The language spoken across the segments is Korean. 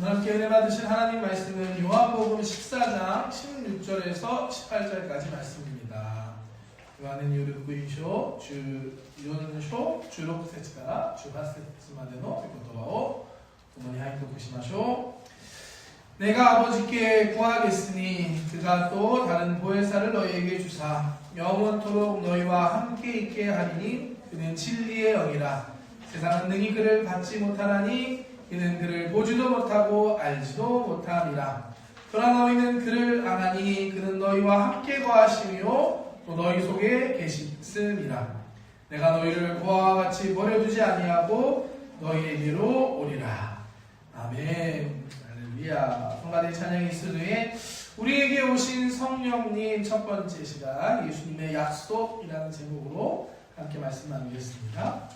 함께 은혜 받으신 하나님 말씀은 요한복음 14장 16절에서 18절까지 말씀입니다. 요한은 요르구이쇼 요는쇼 주로크세츠가 주하세츠마데노 이것도와오 부모니 하이토쿠시마쇼. 내가 아버지께 구하겠으니 그가 또 다른 보혜사를 너희에게 주사 영원토록 너희와 함께 있게 하리니 그는 진리의 영이라. 세상은 능히 그를 받지 못하나니 이는 그를 보지도 못하고 알지도 못함이라. 그러나 너희는 그를 아나니 그는 너희와 함께 거하시며 또 너희 속에 계심이라. 내가 너희를 고아와 같이 버려두지 아니하고 너희에게로 오리라. 아멘. 할렐루야. 성가대 찬양이 있을 후에 우리에게 오신 성령님 첫 번째 시간 예수님의 약속이라는 제목으로 함께 말씀 나누겠습니다.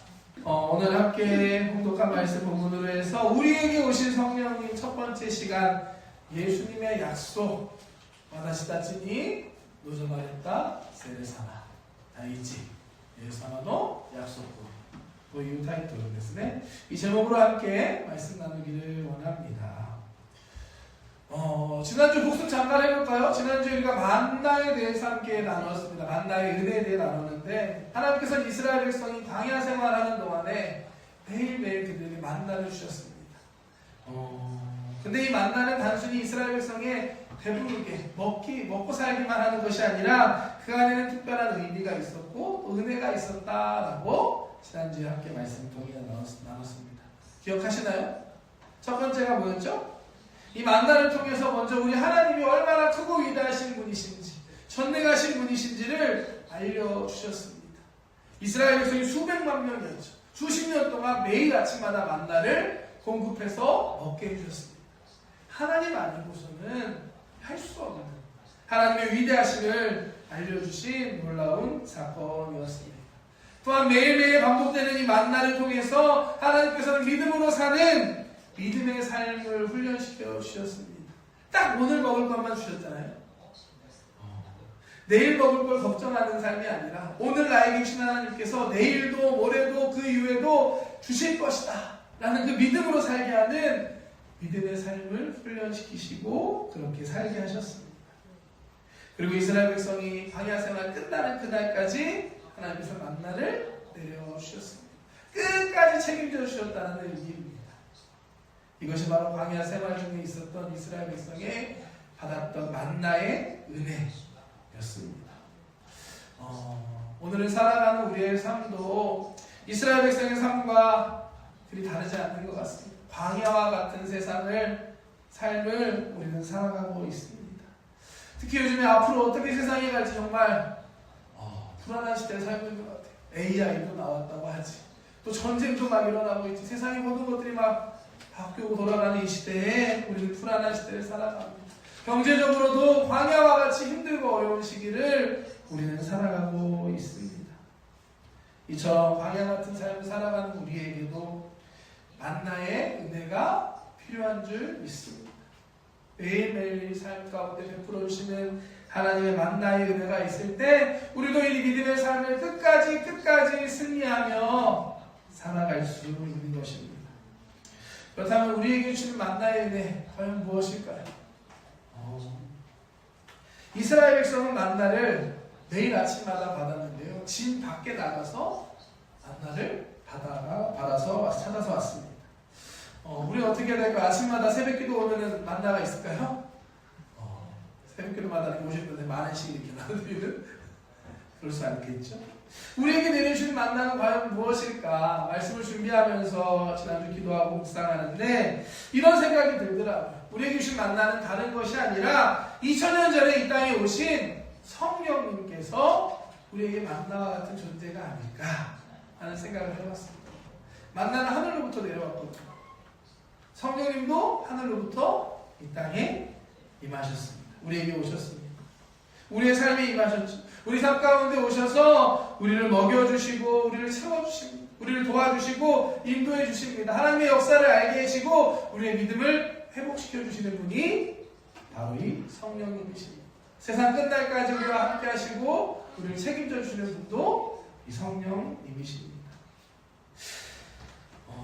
오늘 함께 공독한 말씀 본문으로 해서 우리에게 오신 성령님 첫 번째 시간 예수님의 약속 와다시다치니 노조마랬다 세레사마 다이지 예수사마노 약속도 또 이 타이틀로 됐으네. 이 제목으로 함께 말씀 나누기를 원합니다. 지난주 복습 잠깐 해볼까요? 지난주 우리가 만나에 대해서 함께 나누었습니다. 만나의 은혜에 대해 나눴는데 하나님께서 이스라엘 백성이 광야 생활하는 동안에 매일매일 그들에게 만나를 주셨습니다. 근데 이 만나는 단순히 이스라엘 백성의 배부르게 먹고 살기만 하는 것이 아니라 그 안에는 특별한 의미가 있었고 또 은혜가 있었다라고 지난주에 함께 말씀 동의가 나눴습니다. 기억하시나요? 첫 번째가 뭐였죠? 이 만나를 통해서 먼저 우리 하나님이 얼마나 크고 위대하신 분이신지 전능하신 분이신지를 알려주셨습니다. 이스라엘 백성이 수백만 명이었죠. 수십 년 동안 매일 아침마다 만나를 공급해서 먹게 해주셨습니다. 하나님 아니고서는 할 수 없는 하나님의 위대하심을 알려주신 놀라운 사건이었습니다. 또한 매일매일 반복되는 이 만나를 통해서 하나님께서는 믿음으로 사는 믿음의 삶을 훈련시켜 주셨습니다. 딱 오늘 먹을 것만 주셨잖아요. 내일 먹을 걸 걱정하는 삶이 아니라 오늘 나에게 주신 하나님께서 내일도 모레도 그 이후에도 주실 것이다 라는 그 믿음으로 살게 하는 믿음의 삶을 훈련시키시고 그렇게 살게 하셨습니다. 그리고 이스라엘 백성이 광야 생활 끝나는 그날까지 하나님께서 만나를 내려주셨습니다. 끝까지 책임져 주셨다는 의미입니다. 이것이 바로 광야 생활 중에 있었던 이스라엘 백성이 받았던 만나의 은혜였습니다. 오늘을 살아가는 우리의 삶도 이스라엘 백성의 삶과 그리 다르지 않는 것 같습니다. 광야와 같은 삶을 우리는 살아가고 있습니다. 특히 요즘에 앞으로 어떻게 세상이 갈지 정말 불안한 시대에 살고 있는 것 같아요. AI도 나왔다고 하지. 또 전쟁도 막 일어나고 있지. 세상의 모든 것들이 막 바뀌고 돌아가는 이 시대에 우리는 불안한 시대를 살아갑니다. 경제적으로도 광야와 같이 힘들고 어려운 시기를 우리는 살아가고 있습니다. 이처럼 광야 같은 삶을 살아가는 우리에게도 만나의 은혜가 필요한 줄 믿습니다. 매일매일 삶 가운데 베풀어 주시는 하나님의 만나의 은혜가 있을 때 우리도 이 믿음의 삶을 끝까지 승리하며 살아갈 수 있는 것입니다. 그렇다면 우리에게 주신 만나의 은혜 과연 무엇일까요? 이스라엘 백성은 만나를 매일 아침마다 받았는데요. 진 밖에 나가서 만나를 받아서 찾아서 왔습니다. 우리 어떻게 해야 될까요? 아침마다 새벽기도 오면은 만나가 있을까요? 새벽기도마다 오실 분들 많으시게 이렇게 나누면 그럴 수 않겠죠? 우리에게 내려주신 만나는 과연 무엇일까? 말씀을 준비하면서 지난주 기도하고 묵상하는데 이런 생각이 들더라고요. 우리에게 주신 만나는 다른 것이 아니라 2000년 전에 이 땅에 오신 성령님께서 우리에게 만나와 같은 존재가 아닐까 하는 생각을 해봤습니다. 만나는 하늘로부터 내려왔거든요. 성령님도 하늘로부터 이 땅에 임하셨습니다. 우리에게 오셨습니다. 우리의 삶에 임하셨죠. 우리 삶 가운데 오셔서 우리를 먹여주시고 우리를 채워주시고 우리를 도와주시고 인도해 주십니다. 하나님의 역사를 알게 해주시고 우리의 믿음을 회복시켜 주시는 분이 바로 이 성령님이십니다. 세상 끝날까지 우리와 함께 하시고 우리를 책임져 주시는 분도 이 성령님이십니다.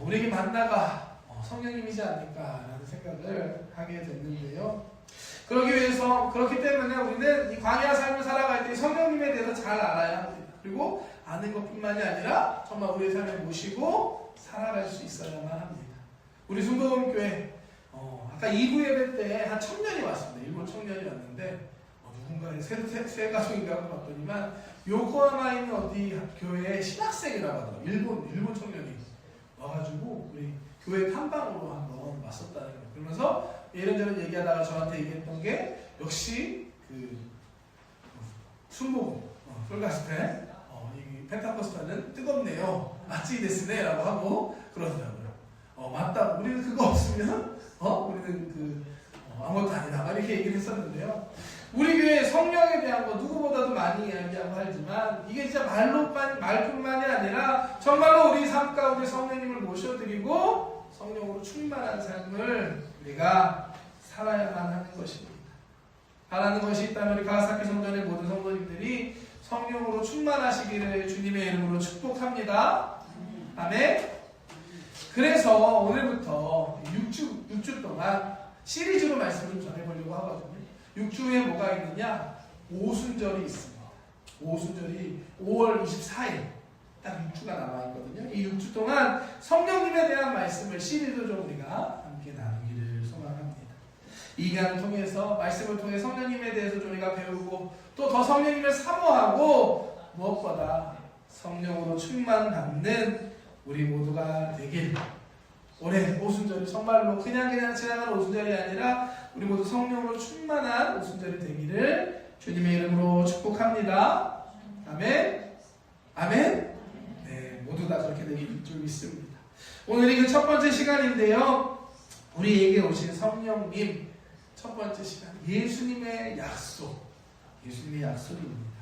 우리에게 만나가 성령님이지 않을까라는 생각을 하게 됐는데요. 그렇기 때문에 우리는 이 광야 삶을 살아갈 때 성령님에 대해서 잘 알아야 합니다. 그리고 아는 것뿐만이 아니라 정말 우리의 삶에 모시고 살아갈 수 있어야만 합니다. 우리 순복음교회 아까 2부 예배 때 한 1000년이 왔습니다. 일본 청년이 왔는데 누군가의 새 가족인가 하고 봤더니만 요코하마에 있는 어디 교회의 신학생이라고 하더라고요. 일본 청년이 와가지고 우리 교회 탐방으로 한번 왔었다는 거예요. 그러면서 이런저런 얘기하다가 저한테 얘기했던 게 역시 그 순복음 풀갔을 때 이 펜타코스탈은 뜨겁네요. 아찌 데스네 라고 하고 그러더라고요. 맞다. 우리는 그거 없으면 우리는 아무것도 아니다. 이렇게 얘기를 했었는데요. 우리 교회 성령에 대한 거 누구보다도 많이 이야기하고 하지만 이게 진짜 말뿐만이 아니라 정말로 우리 삶 가운데 성령님을 모셔드리고 성령으로 충만한 삶을 우리가 살아야만 하는 것입니다. 바라는 것이 있다면 우리 가와사키 성전의 모든 성도님들이 성령으로 충만하시기를 주님의 이름으로 축복합니다. 아멘. 그래서 오늘부터 6주 동안 시리즈로 말씀을 좀 전해보려고 하거든요. 6주에 뭐가 있느냐? 오순절이 있습니다. 오순절이 5월 24일 딱 6주가 남아있거든요. 이 6주 동안 성령님에 대한 말씀을 시리즈로 우리가 함께 나누기를 소망합니다. 이 기간을 통해서 말씀을 통해 성령님에 대해서 좀 우리가 배우고 또 더 성령님을 사모하고 무엇보다 성령으로 충만받는 우리 모두가 되길. 올해 오순절이 정말로 그냥 지나가는 오순절이 아니라 우리 모두 성령으로 충만한 오순절이 되기를 주님의 이름으로 축복합니다. 아멘. 아멘. 네, 모두 다 그렇게 되길 줄 믿습니다. 오늘이 그 첫 번째 시간인데요. 우리에게 오신 성령님 첫 번째 시간 예수님의 약속. 예수님의 약속입니다.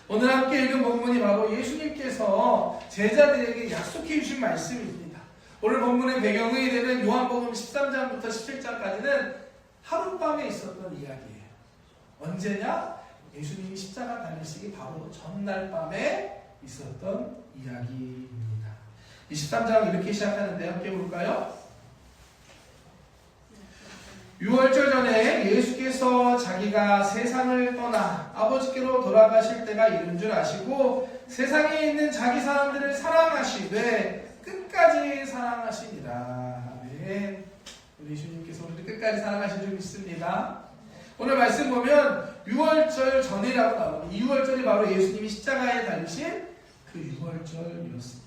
오늘 함께 읽은 본문이 바로 예수님께서 제자들에게 약속해 주신 말씀입니다. 오늘 본문의 배경이 되는 요한복음 13장부터 17장까지는 하룻밤에 있었던 이야기예요. 언제냐? 예수님이 십자가 달리시기 바로 전날 밤에 있었던 이야기입니다. 23장 이렇게 시작하는데 함께 볼까요? 6월절 전에 예수께서 자기가 세상을 떠나 아버지께로 돌아가실 때가 이른 줄 아시고 세상에 있는 자기 사람들을 사랑하시되 끝까지 사랑하시니라. 아멘. 우리 예수님께서 우리를 끝까지 사랑하신 줄 믿습니다. 오늘 말씀 보면 6월절 전이라고 나옵니다. 6월절이 바로 예수님이 십자가에 달리신 그 6월절이었습니다.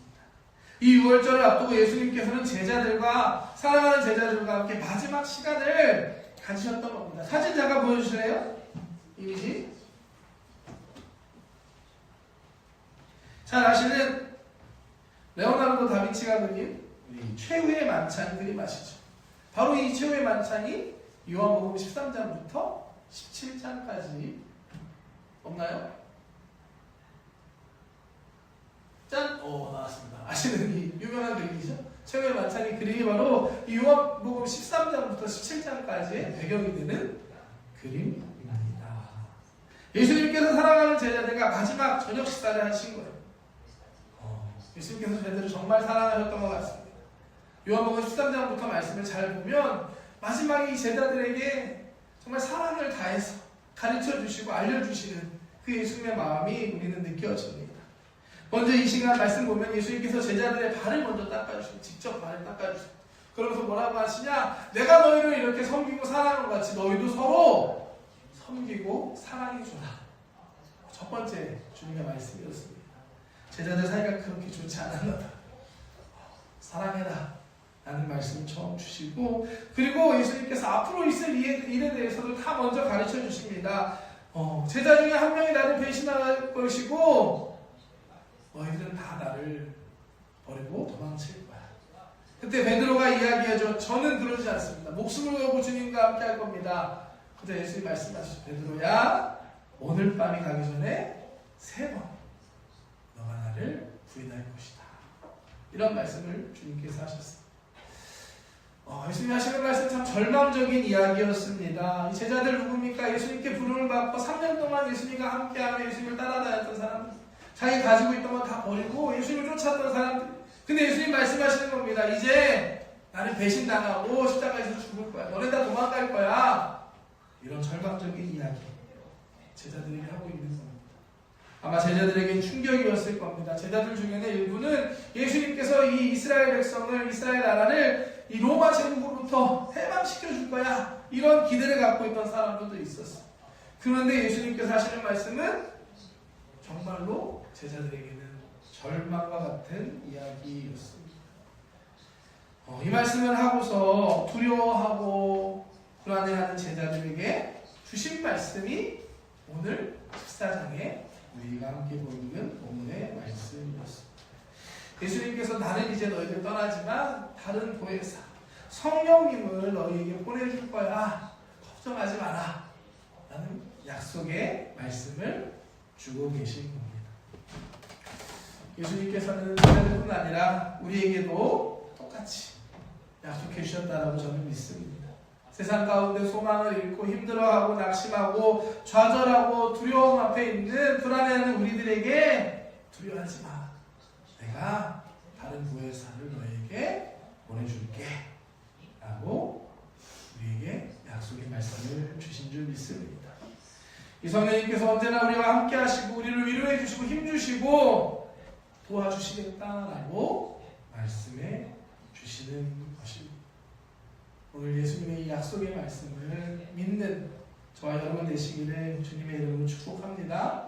이 6월절을 앞두고 예수님께서는 사랑하는 제자들과 함께 마지막 시간을 가지셨던 겁니다. 사진 잠깐 보여주실래요? 이미지. 잘 아시는 레오나르도 다빈치가 그린 최후의 만찬 그림 아시죠? 바로 이 최후의 만찬이 요한복음 13장부터 17장까지 없나요? 짠! 나왔습니다. 아시는 이 유명한 그림이죠? 최후의 만찬이 그림이 바로 이 요한복음 13장부터 17장까지의 배경이 되는 그림입니다. 예수님께서 사랑하는 제자들과 마지막 저녁 식사를 하신 거예요. 예수님께서 제자들을 정말 사랑하셨던 것 같습니다. 요한복음 13장부터 말씀을 잘 보면 마지막에 이 제자들에게 정말 사랑을 다해서 가르쳐 주시고 알려주시는 그 예수님의 마음이 우리는 느껴집니다. 먼저 이 시간 말씀 보면 예수님께서 제자들의 발을 먼저 닦아주시고 직접 발을 닦아주시고 그러면서 뭐라고 하시냐? 내가 너희를 이렇게 섬기고 사랑하는 것 같이 너희도 서로 섬기고 사랑해주라. 첫 번째 주님의 말씀이었습니다. 제자들 사이가 그렇게 좋지 않았나 봐. 사랑해라 라는 말씀을 처음 주시고 그리고 예수님께서 앞으로 있을 일에 대해서도 다 먼저 가르쳐 주십니다. 제자 중에 한 명이 나를 배신할 것이고 너희들은 다 나를 버리고 도망칠 거야. 그때 베드로가 이야기하죠. 저는 그러지 않습니다. 목숨을 걸고 주님과 함께 할 겁니다. 그때 예수님이 말씀하시죠. 베드로야 오늘 밤이 가기 전에 3번 너가 나를 부인할 것이다. 이런 말씀을 주님께서 하셨습니다. 예수님이 하시는 말씀 참 절망적인 이야기였습니다. 이 제자들 누굽니까? 예수님께 부름을 받고 3년 동안 예수님과 함께하며 예수님을 따라다녔던 사람들. 자기 가지고 있던 건 다 버리고 예수님을 쫓았던 사람들. 근데 예수님 말씀하시는 겁니다. 이제 나는 배신당하고 십자가에서 죽을 거야. 너네 다 도망갈 거야. 이런 절망적인 이야기 제자들에게 하고 있는 겁니다. 아마 제자들에겐 충격이었을 겁니다. 제자들 중에는 일부는 예수님께서 이 이스라엘 백성을, 이스라엘 나라를 이 로마 제국으로부터 해방시켜 줄 거야. 이런 기대를 갖고 있던 사람들도 있었어요. 그런데 예수님께서 하시는 말씀은 정말로 제자들에게는 절망과 같은 이야기였습니다. 이 말씀을 하고서 두려워하고 불안해하는 제자들에게 주신 말씀이 오늘 14장에 우리가 함께 보는 본문의 말씀이었습니다. 예수님께서 나는 이제 너희들 떠나지만 다른 보혜사 성령님을 너희에게 보내줄 거야. 걱정하지 마라. 라는 약속의 말씀을 주고 계신 겁니다. 예수님께서는 제자들뿐 아니라 우리에게도 똑같이 약속해 주셨다라고 저는 믿습니다. 세상 가운데 소망을 잃고 힘들어하고 낙심하고 좌절하고 두려움 앞에 있는 불안해하는 우리들에게 두려워하지 마. 내가 다른 보혜사를 너에게 보내줄게. 라고 우리에게 약속의 말씀을 주신 줄 믿습니다. 이 성령님께서 언제나 우리와 함께 하시고 우리를 위로해 주시고 힘 주시고 도와주시겠다라고 말씀해 주시는 것입니다. 오늘 예수님의 이 약속의 말씀을 믿는 저와 여러분 되시기를 주님의 이름으로 축복합니다.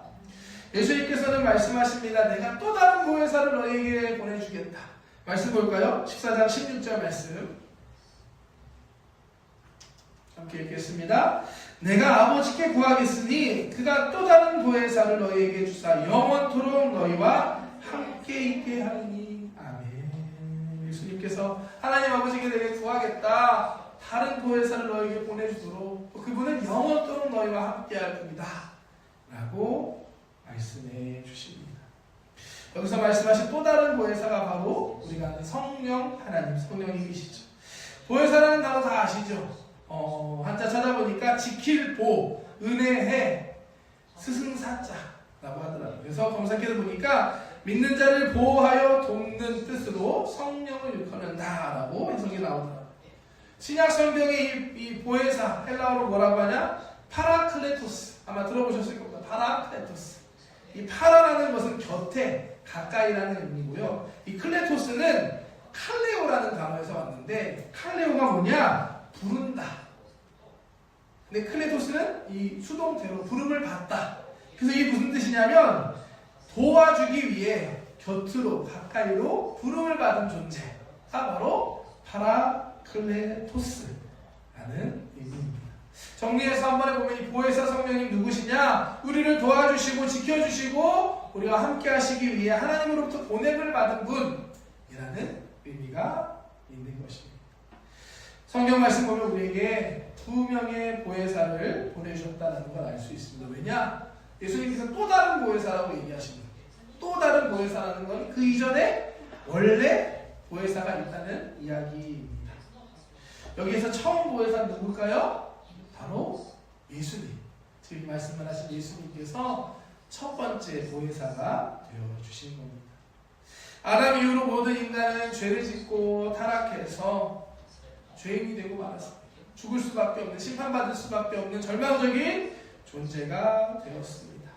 예수님께서는 말씀하십니다. 내가 또 다른 보혜사를 너에게 보내주겠다. 말씀 볼까요? 14장 16절 말씀 함께 읽겠습니다. 내가 아버지께 구하겠으니 그가 또 다른 보혜사를 너희에게 주사 영원토록 너희와 함께 있게 하리니. 아멘. 예수님께서 하나님 아버지께 내게 구하겠다. 다른 보혜사를 너희에게 보내주도록 그분은 영원토록 너희와 함께 할 겁니다. 라고 말씀해 주십니다. 여기서 말씀하신 또 다른 보혜사가 바로 우리가 아는 성령 하나님, 성령님이시죠. 보혜사라는 단어 다 아시죠? 한자 찾아보니까 지킬 보, 은혜해, 스승사자라고 하더라고요. 그래서 검색해서 보니까 믿는 자를 보호하여 돕는 뜻으로 성령을 일컫는다라고 해석이 나오더라고요. 신약 성경의 이 보혜사, 헬라어로 뭐라고 하냐? 파라클레토스. 아마 들어보셨을 겁니다. 파라클레토스. 이 파라라는 것은 곁에, 가까이라는 의미고요. 이 클레토스는 칼레오라는 단어에서 왔는데 칼레오가 뭐냐? 부른다. 근데 클레토스는 이 수동태로 부름을 받다. 그래서 이게 무슨 뜻이냐면 도와주기 위해 곁으로 가까이로 부름을 받은 존재가 바로 파라클레토스라는 의미입니다. 정리해서 한 번에 보면 이 보혜사 성령님 누구시냐? 우리를 도와주시고 지켜주시고 우리와 함께 하시기 위해 하나님으로부터 보냄을 받은 분이라는 의미가 있는 것입니다. 성경 말씀 보면 우리에게 2명의 보혜사를 보내주셨다는 걸 알 수 있습니다. 왜냐? 예수님께서 또 다른 보혜사라고 얘기하십니다. 또 다른 보혜사라는 건 그 이전에 원래 보혜사가 있다는 이야기입니다. 여기에서 처음 보혜사는 누굴까요? 바로 예수님. 지금 말씀을 하신 예수님께서 첫 번째 보혜사가 되어주신 겁니다. 아담 이후로 모든 인간은 죄를 짓고 타락해서 죄인이 되고 말았습니다. 죽을 수밖에 없는, 심판받을 수밖에 없는 절망적인 존재가 되었습니다.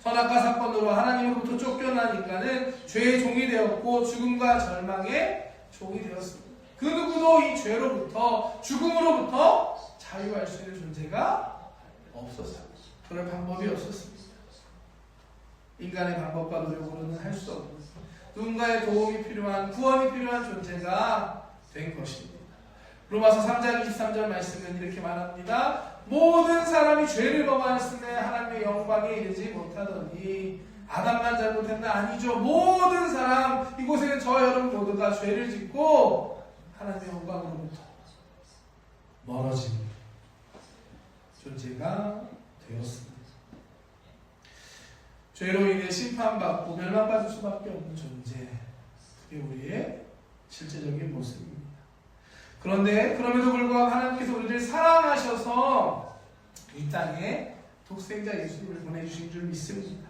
선악과 사건으로 하나님으로부터 쫓겨난 인간은 죄의 종이 되었고 죽음과 절망의 종이 되었습니다. 그 누구도 이 죄로부터, 죽음으로부터 자유할 수 있는 존재가 없었습니다. 그럴 방법이 없었습니다. 인간의 방법과 노력으로는 할 수 없는, 누군가의 도움이 필요한, 구원이 필요한 존재가 된 것입니다. 로마서 3장 23절 말씀은 이렇게 말합니다. 모든 사람이 죄를 범하였음에 하나님의 영광에 이르지 못하더니 아담만 잘못했나? 아니죠. 모든 사람, 이곳에는 저 여러분 모두가 죄를 짓고 하나님의 영광으로부터 멀어진 존재가 되었습니다. 죄로 인해 심판받고 멸망받을 수밖에 없는 존재, 그게 우리의 실제적인 모습입니다. 그런데 그럼에도 불구하고 하나님께서 우리를 사랑하셔서 이 땅에 독생자 예수님을 보내주신 줄 믿습니다.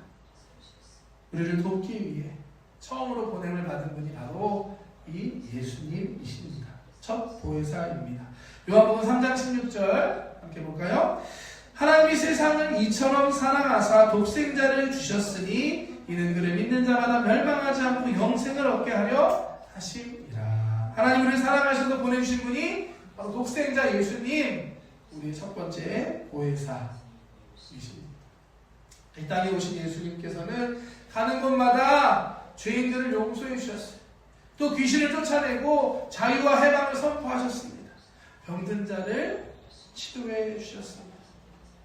우리를 돕기 위해 처음으로 보냄을 받은 분이 바로 이 예수님이십니다. 첫 보혜사입니다. 요한복음 3장 16절 함께 볼까요? 하나님이 세상을 이처럼 사랑하사 독생자를 주셨으니 이는 그를 믿는 자마다 멸망하지 않고 영생을 얻게 하려 하심이라. 하나님 우리를 사랑하셔서 보내주신 분이 바로 독생자 예수님, 우리의 첫 번째 보혜사이십니다. 이 땅에 오신 예수님께서는 가는 곳마다 죄인들을 용서해 주셨어요. 또 귀신을 쫓아내고 자유와 해방을 선포하셨습니다. 병든 자를 치료해 주셨습니다.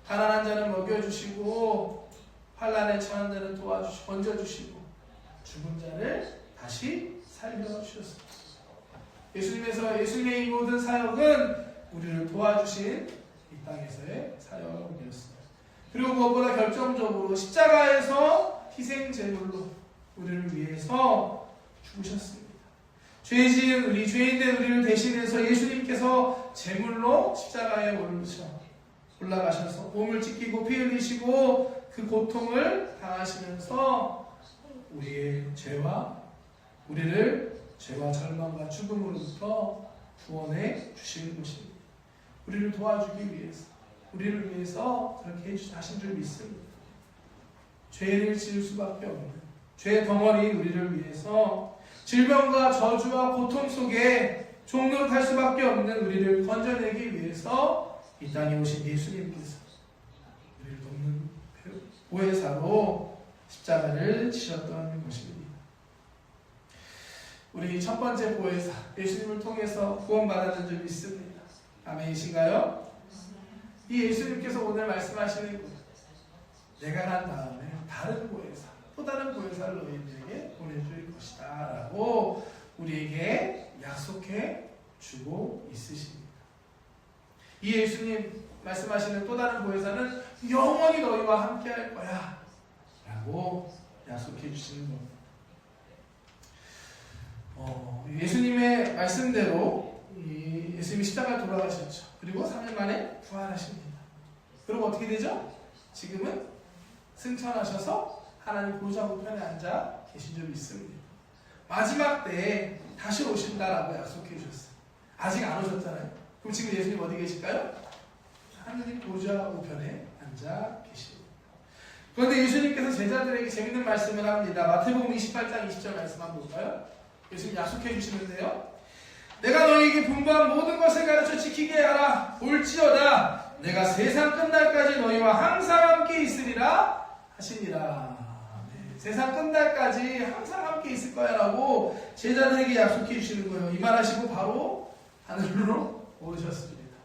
가난한 자는 먹여주시고 환난에 처한 자는 도와주시고 건져주시고 죽은 자를 다시 살려주셨습니다. 예수님의 이 모든 사역은 우리를 도와주신 이 땅에서의 사역이었습니다. 그리고 무엇보다 결정적으로 십자가에서 희생제물로 우리를 위해서 죽으셨습니다. 죄지은 우리, 죄인된 우리를 대신해서 예수님께서 제물로 십자가에 올라가셔서 몸을 찢기고 피 흘리시고 그 고통을 당하시면서 우리를 죄와 절망과 죽음으로부터 구원해 주시는 것입니다. 우리를 도와주기 위해서, 우리를 위해서 그렇게 하신 줄 믿습니다. 죄를 지을 수밖에 없는 죄의 덩어리인 우리를 위해서 질병과 저주와 고통 속에 종노릇할 수밖에 없는 우리를 건져내기 위해서 이 땅에 오신 예수님께서 우리를 돕는 보혜사로 십자가를 지셨던 것입니다. 우리 첫 번째 보혜사 예수님을 통해서 구원받았는 줄 믿습니다. 아멘이신가요? 이 예수님께서 오늘 말씀하시는 것, 내가 간 다음에 다른 보혜사, 또 다른 보혜사를 너희들에게 보내줄 것이다 라고 우리에게 약속해 주고 있으십니다. 이 예수님 말씀하시는 또 다른 보혜사는 영원히 너희와 함께 할 거야 라고 약속해 주시는 겁니다. 예수님의 말씀대로 예수님이 십자가에 돌아가셨죠. 그리고 3일 만에 부활하십니다. 그리고 어떻게 되죠? 지금은 승천하셔서 하나님 보좌 우편에 앉아 계신 줄 믿습니다. 마지막 때에 다시 오신다라고 약속해 주셨어요. 아직 안 오셨잖아요. 그럼 지금 예수님 어디 계실까요? 하나님 보좌 우편에 앉아 계십니다. 그런데 예수님께서 제자들에게 재밌는 말씀을 합니다. 마태복음 28장 20절 말씀 한번 볼까요? 예수님 약속해 주시는데요. 내가 너희에게 분부한 모든 것을 가르쳐 지키게 하라. 볼지어다 내가 세상 끝날까지 너희와 항상 함께 있으리라 하시니라. 네, 세상 끝날까지 항상 함께 있을 거야 라고 제자들에게 약속해 주시는 거예요. 이 말하시고 바로 하늘로 오르셨습니다.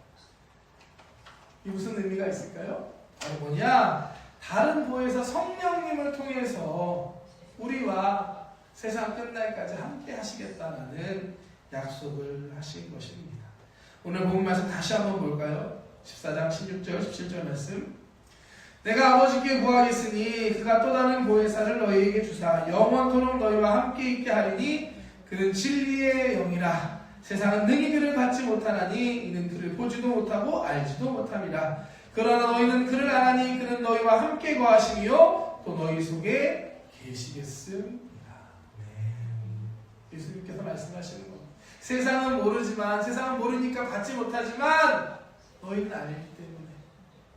이 무슨 의미가 있을까요? 바로 뭐냐? 다른 보혜사 성령님을 통해서 우리와 세상 끝날까지 함께 하시겠다는 약속을 하신 것입니다. 오늘 본문 말씀 다시 한번 볼까요? 14장 16절 17절 말씀. 내가 아버지께 구하겠으니 그가 또 다른 보혜사를 너희에게 주사 영원토록 너희와 함께 있게 하리니 그는 진리의 영이라. 세상은 능히 그를 받지 못하나니 이는 그를 보지도 못하고 알지도 못함이라. 그러나 너희는 그를 아나니 그는 너희와 함께 거하시며 또 너희 속에 계시겠습니다. 예수님께서 말씀하시는 겁니다. 세상은 모르지만, 세상은 모르니까 받지 못하지만 너희는 알기 때문에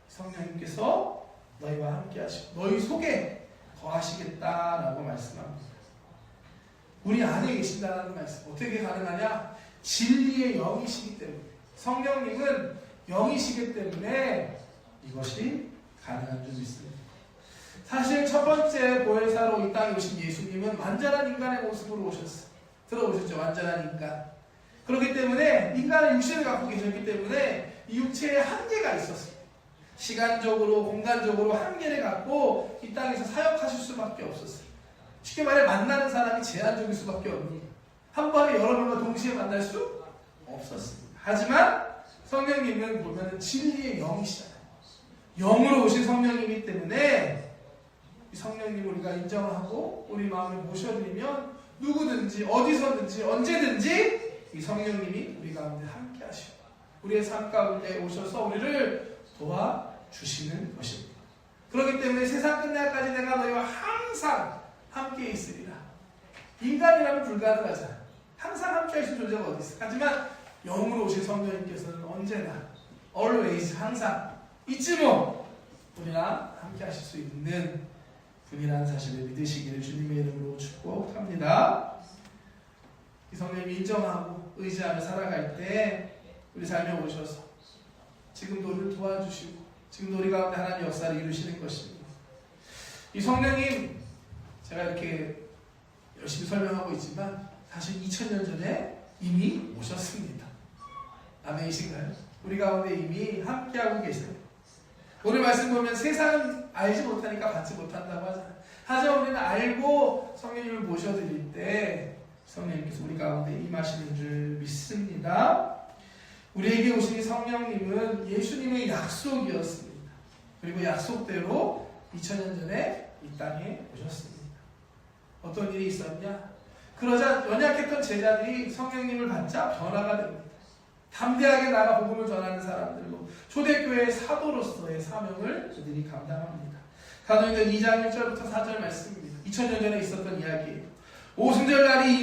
성령님께서 너희와 함께 하시고 너희 속에 거하시겠다라고 말씀합니다. 우리 안에 계신다는 말씀. 어떻게 가능하냐? 진리의 영이시기 때문에, 성령님은 영이시기 때문에 이것이 가능한 줄 믿습니다. 사실 첫 번째 보혜사로 이 땅에 오신 예수님은 완전한 인간의 모습으로 오셨어요. 들어보셨죠? 완전한 인간. 그렇기 때문에 인간의 육신을 갖고 계셨기 때문에 이 육체에 한계가 있었어요. 시간적으로, 공간적으로 한계를 갖고 이 땅에서 사역하실 수밖에 없었어요. 쉽게 말해 만나는 사람이 제한적일 수밖에 없는, 한 번에 여러 명과 동시에 만날 수 없었습니다. 하지만 성령님은 보면 진리의 영이시잖아요. 영으로 오신 성령님이기 때문에 이 성령님을 우리가 인정하고 우리 마음에 모셔드리면 누구든지 어디서든지 언제든지 이 성령님이 우리 가운데 함께 하시고 우리의 삶 가운데 오셔서 우리를 도와주시는 것입니다. 그렇기 때문에 세상 끝날까지 내가 너희와 항상 함께 있으리라. 인간이라면 불가능하잖아. 항상 함께 하실 존재가 어디 있어. 하지만 영으로 오신 성령님께서는 언제나 always 항상 잊지 뭐 우리랑 함께 하실 수 있는 분이라는 사실을 믿으시기를 주님의 이름으로 축복합니다. 이 성령님이 인정하고 의지하며 살아갈 때 우리 삶에 오셔서 지금도 우리를 도와주시고 지금도 우리 가운데 하나님의 역사를 이루시는 것입니다. 이 성령님 제가 이렇게 열심히 설명하고 있지만 사실 2000년 전에 이미 오셨습니다. 아멘이신가요? 우리 가운데 이미 함께하고 계세요. 오늘 말씀 보면 세상은 알지 못하니까 받지 못한다고 하잖아요. 하지만 우리는 알고 성령님을 모셔드릴 때 성령님께서 우리 가운데 임하시는 줄 믿습니다. 우리에게 오신 성령님은 예수님의 약속이었습니다. 그리고 약속대로 2000년 전에 이 땅에 오셨습니다. 어떤 일이 있었냐? 그러자 연약했던 제자들이 성령님을 받자 변화가 됩니다. 담대하게 나가 복음을 전하는 사람들로 초대교회의 사도로서의 사명을 그들이 감당합니다. 가도인전 2장 1절부터 4절 말씀입니다. 2000년 전에 있었던 이야기예요. 오순절날이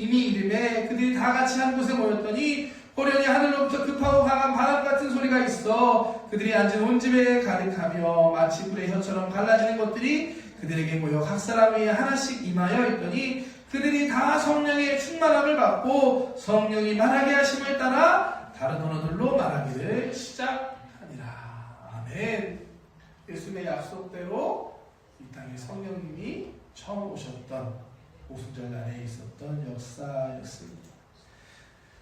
이미 이름에 그들이 다 같이 한 곳에 모였더니 호련히 하늘로부터 급하고 강한 바람 같은 소리가 있어 그들이 앉은 온 집에 가득하며 마치 불의 혀처럼 갈라지는 것들이 그들에게 모여 각 사람 위에 하나씩 임하여 있더니 그들이 다 성령의 충만함을 받고 성령이 말하게 하심을 따라 다른 언어들로 말하기를 시작하니라. 아멘. 예수님의 약속대로 이 땅에 성령님이 처음 오셨던 오순절날에 있었던 역사였습니다.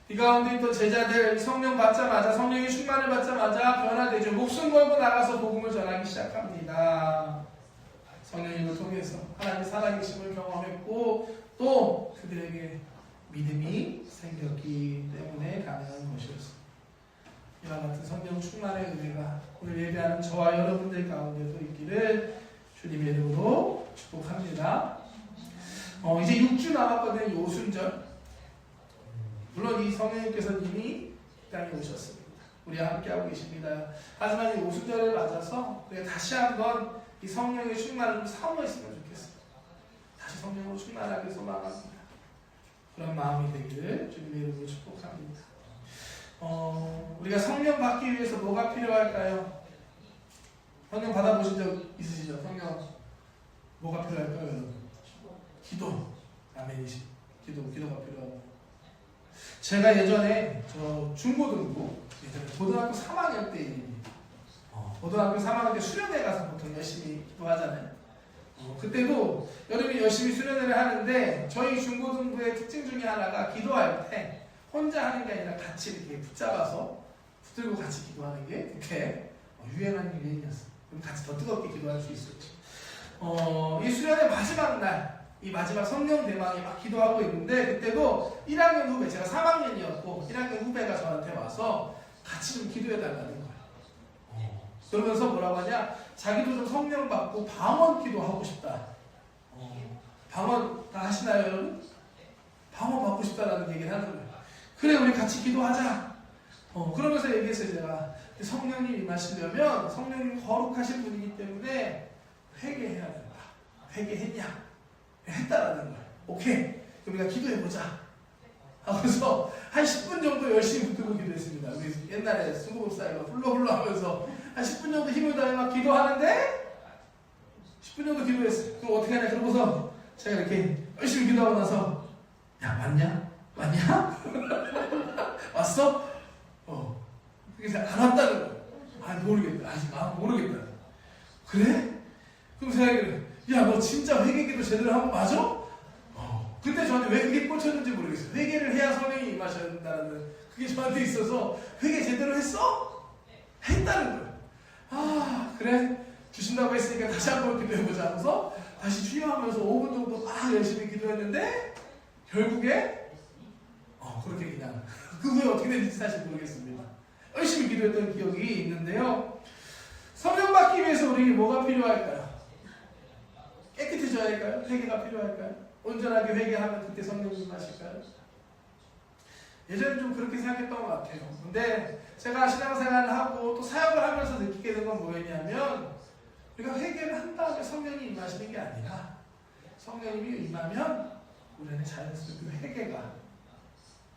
이 가운데 있던 제자들 성령 받자마자 성령의 충만을 받자마자 변화되죠. 목숨 걸고 나가서 복음을 전하기 시작합니다. 성령님을 통해서 하나님의 살아계심을 경험했고 또 그들에게 믿음이 생겼기 때문에 가능한 것이었습니다. 이와 같은 성령 충만의 은혜가 오늘 예배하는 저와 여러분들 가운데도 있기를 주님의 이름으로 축복합니다. 이제 6주 남았거든요. 오순절. 물론 이 성령님께서는 이미 이 땅에 오셨습니다. 우리와 함께하고 계십니다. 하지만 이 오순절을 맞아서 우리가 다시 한번 이 성령의 충만을 사모했으면 좋겠습니다. 다시 성령으로 충만하게 소망합니다. 그런 마음이 되기를 주님의 이름으로 축복합니다. 우리가 성령 받기 위해서 뭐가 필요할까요? 성령 받아보신 적 있으시죠? 성령 뭐가 필요할까요, 여러분? 기도. 아멘이시. 기도가 필요하고. 제가 예전에 중고등부 고등학교 3학년 때 일입니다. 고등학교 3학년 때 수련회 가서 보통 열심히 기도하잖아요. 그때도 여름에 열심히 수련회를 하는데 저희 중고등부의 특징 중에 하나가 기도할 때 혼자 하는 게 아니라 같이 이렇게 붙잡아서 붙들고 같이 기도하는 게 그렇게 유행하는 유행이었어요. 그럼 같이 더 뜨겁게 기도할 수 있었죠. 이 수련회 마지막 날 이 마지막 성령 대망에 막 기도하고 있는데 그때도 1학년 후배, 제가 3학년이었고 1학년 후배가 저한테 와서 같이 좀 기도해달라는 거예요. 그러면서 뭐라고 하냐? 자기도 좀 성령 받고 방언 기도하고 싶다. 방언 다 하시나요, 여러분? 방언 받고 싶다라는 얘기를 하는 거예요. 그래, 우리 같이 기도하자. 그러면서 얘기했어요, 제가. 성령님 임하시려면 성령님 거룩하신 분이기 때문에 회개해야 된다. 회개했냐? 했다라는 거예요. 오케이. 그럼 우리가 기도해보자. 하면서 한 10분 정도 열심히 붙들고 기도했습니다. 우리 옛날에 수고급사이가 훌러훌러 하면서 한 10분 정도 힘을 다해 막 기도하는데 10분 정도 기도했어요. 그럼 어떻게 하냐? 그러고서 제가 이렇게 열심히 기도하고 나서 야, 왔냐? 왔어? 그래서 안 왔다는 거예요. 모르겠다. 아직 모르겠다. 그래? 그럼 제가 야, 너 진짜 회개기도 제대로 한 거 맞아? 그때 저한테 왜 그게 꽂혔는지 모르겠어요. 회개를 해야 성령이 임하셔야 된다는 그게 저한테 있어서 회개 제대로 했어? 했다는 거예요. 그래? 주신다고 했으니까 다시 한번 기도해보자 하면서 다시 주여하면서 5분 정도 막 열심히 기도했는데 결국에 그렇게 그냥 그 후에 어떻게 됐는지 사실 모르겠습니다. 열심히 기도했던 기억이 있는데요. 성령 받기 위해서 우리에게 뭐가 필요할까요? 깨끗해져야 할까요? 회개가 필요할까요? 온전하게 회개하면 그때 성령님 하실까요? 예전에 좀 그렇게 생각했던 것 같아요. 근데 제가 신앙생활을 하고 또 사역을 하면서 느끼게 된 건 뭐였냐면 우리가 회개를 한 다음에 성령이 임하시는 게 아니라 성령님이 임하면 우리는 자연스럽게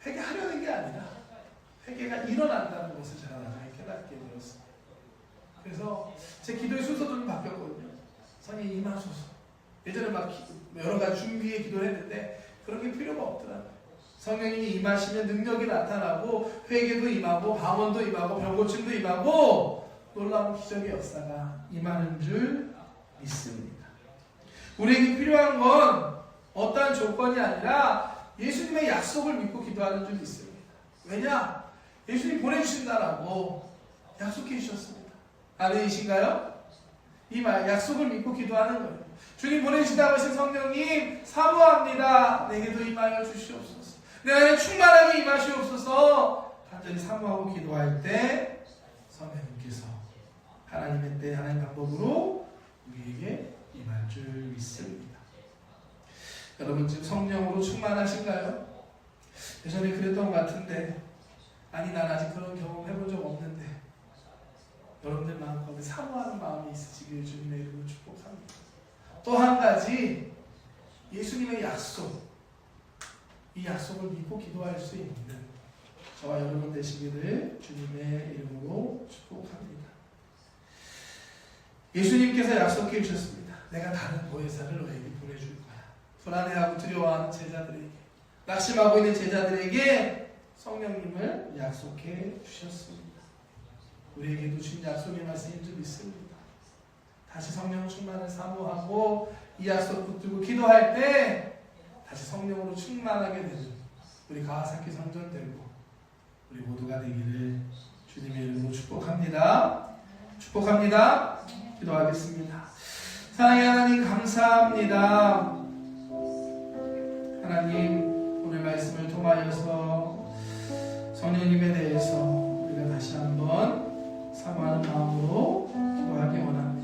회개하려는 게 아니라 회개가 일어난다는 것을 제가 나중에 깨닫게 되었습니다. 그래서 제 기도의 순서도 좀 바뀌었거든요. 성령님 임하소서. 예전에 막 여러 가지 준비의 기도를 했는데 그런 게 필요가 없더라고요. 성령님이 임하시면 능력이 나타나고 회개도 임하고 방언도 임하고 병고침도 임하고 놀라운 기적의 역사가 임하는 줄 믿습니다. 우리에게 필요한 건 어떠한 조건이 아니라 예수님의 약속을 믿고 기도하는 줄 믿습니다. 왜냐? 예수님 보내주신다라고 약속해 주셨습니다. 아멘이신가요? 이 약속을 믿고 기도하는 거예요. 주님 보내주신다고 하신 성령님 사모합니다. 내게도 임하여 주시옵소서. 내 안에 충만하게 임하시옵소서. 간절히 사모하고 기도할 때 성령님께서 하나님의 때 하나님 방법으로 우리에게 임할 줄 믿습니다. 여러분 지금 성령으로 충만하신가요? 예전에 그랬던 것 같은데 아니 난 아직 그런 경험 해본 적 없는데 여러분들 마음가운데 사모하는 마음이 있으시길 주님의 이름으로 축복합니다. 또 한 가지 예수님의 약속, 이 약속을 믿고 기도할 수 있는 저와 여러분 되시기를 주님의 이름으로 축복합니다. 예수님께서 약속해 주셨습니다. 내가 다른 보혜사를 너에게 보내줄 거야. 불안해하고 두려워하는 제자들에게, 낙심하고 있는 제자들에게 성령님을 약속해 주셨습니다. 우리에게도 주신 약속의 말씀인 줄 믿습니다. 다시 성령 충만을 사모하고 이 약속 붙들고 기도할 때 다시 성령으로 충만하게 되는 우리 가와사키 성전되고 우리 모두가 되기를 주님의 이름으로 축복합니다. 축복합니다. 기도하겠습니다. 사랑의 하나님 감사합니다. 하나님 오늘 말씀을 통하여서 성령님에 대해서 우리가 다시 한번 사모하는 마음으로 기도하기 원합니다.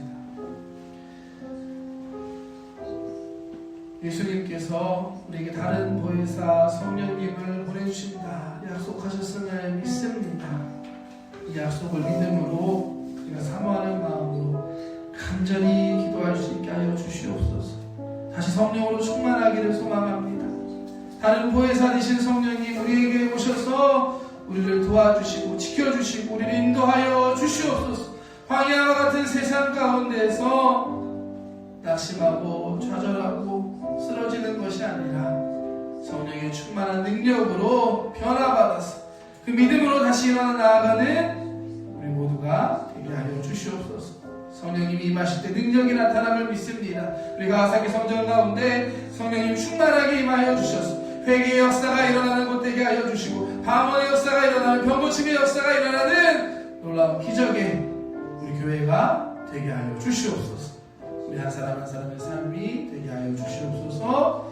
예수님께서 우리에게 다른 보혜사 성령님을 보내주신다 약속하셨음을 믿습니다. 이 약속을 믿음으로 우리가 사모하는 마음으로 간절히 기도할 수 있게 하여 주시옵소서. 다시 성령으로 충만하기를 소망합니다. 다른 보혜사 되신 성령님 우리에게 오셔서 우리를 도와주시고 지켜주시고 우리를 인도하여 주시옵소서. 광야와 같은 세상 가운데서 낙심하고 좌절하고 쓰러지는 것이 아니라 성령의 충만한 능력으로 변화받아서 그 믿음으로 다시 일어나 나아가는 우리 모두가 되게 하여 주시옵소서. 성령님이 임하실 때 능력이 나타남을 믿습니다. 우리 가와사키 성전 가운데 성령님 충만하게 임하여 주셔서 회개의 역사가 일어나는 곳 되게 하여 주시고 방언의 역사가 일어나는 병고침의 역사가 일어나는 놀라운 기적의 우리 교회가 되게 하여 주시옵소서. 우리 한 사람 한 사람의 삶이 되게 하여 주시옵소서.